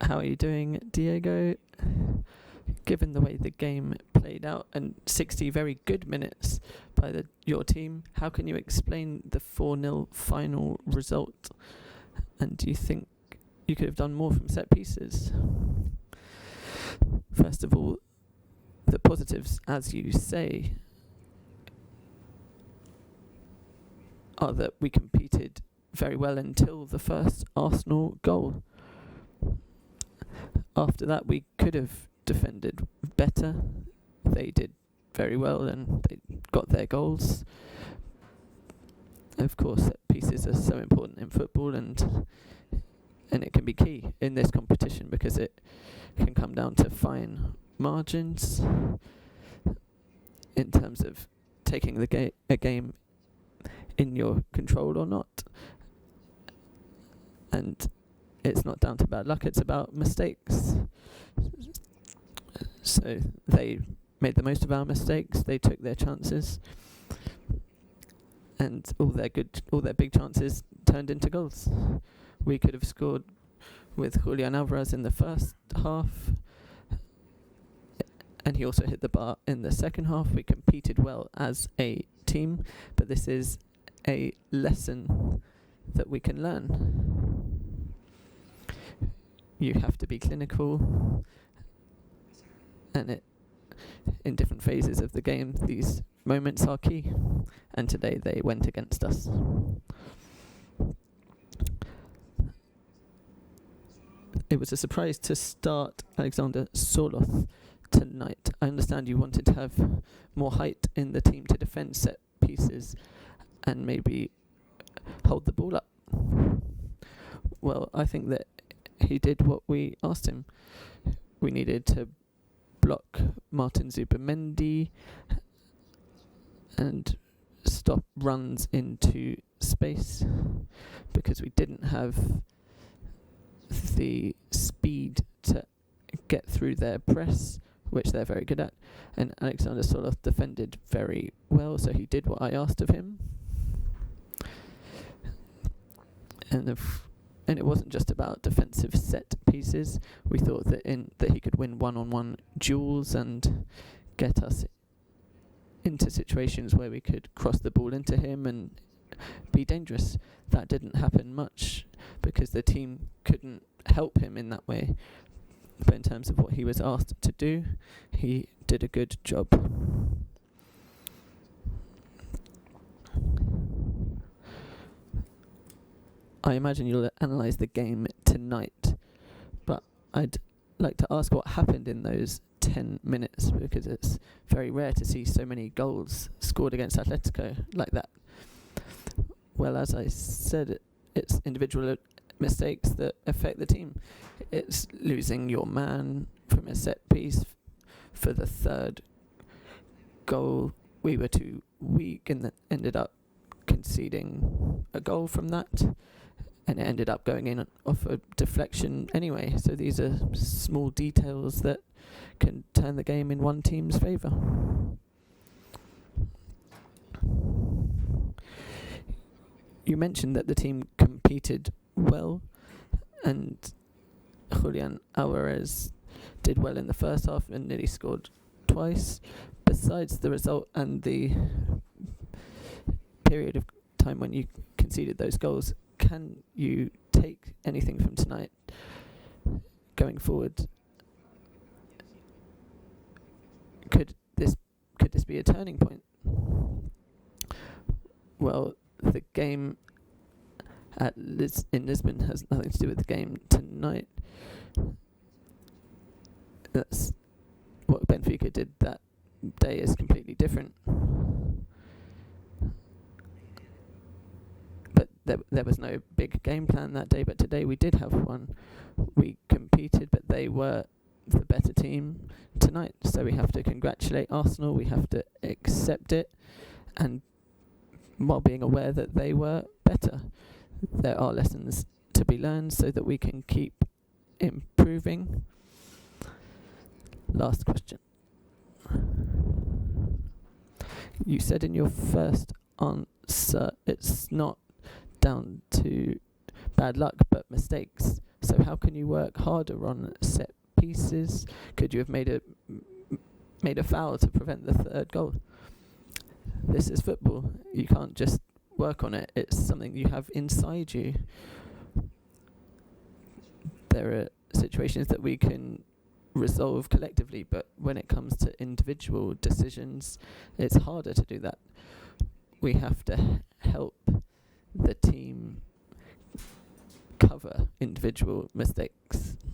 How are you doing, Diego? Given the way the game played out and 60 very good minutes by your team, how can you explain the 4-0 final result? And do you think you could have done more from set pieces? First of all, the positives, as you say, are that we competed very well until the first Arsenal goal. After that, we could have defended better. They did very well and they got their goals. Of course, set pieces are so important in football, and it can be key in this competition because it can come down to fine margins in terms of taking a game in your control or not. And it's not down to bad luck, it's about mistakes. So they made the most of our mistakes, they took their chances, and all their big chances turned into goals. We could have scored with Julian Alvarez in the first half, and he also hit the bar in the second half. We competed well as a team, but this is a lesson that we can learn. You have to be clinical, and in different phases of the game, these moments are key, and today they went against us. It was a surprise to start Alexander Sorloth tonight. I understand you wanted to have more height in the team to defend set pieces and maybe hold the ball up. Well, I think that he did what we asked him. We needed to block Martin Zubimendi and stop runs into space because we didn't have the speed to get through their press, which they're very good at. And Alexander Sorloth defended very well, so he did what I asked of him. And it wasn't just about defensive set pieces. We thought that he could win one-on-one duels and get us into situations where we could cross the ball into him and be dangerous. That didn't happen much because the team couldn't help him in that way. But in terms of what he was asked to do, he did a good job. I imagine you'll analyse the game tonight, but I'd like to ask what happened in those 10 minutes, because it's very rare to see so many goals scored against Atletico like that. Well, as I said, it's individual mistakes that affect the team. It's losing your man from a set piece for the third goal. We were too weak and ended up conceding a goal from that, and it ended up going in off a deflection anyway. So these are small details that can turn the game in one team's favour. You mentioned that the team competed well, and Julian Alvarez did well in the first half and nearly scored twice. Besides the result and the period of time when you conceded those goals, can you take anything from tonight going forward? Could this be a turning point? Well, the game in Lisbon has nothing to do with the game tonight. That's what Benfica did that day is completely different. But there was no big game plan that day, but today we did have one. We competed, but they were the better team tonight. So we have to congratulate Arsenal, we have to accept it, and while being aware that they were better. There are lessons to be learned so that we can keep improving. Last question. You said in your first answer it's not down to bad luck but mistakes. So how can you work harder on set pieces? Could you have made a foul to prevent the third goal? This is football. You can't just work on it. It's something you have inside you. There are situations that we can resolve collectively, but when it comes to individual decisions, it's harder to do that. We have to help the team cover individual mistakes.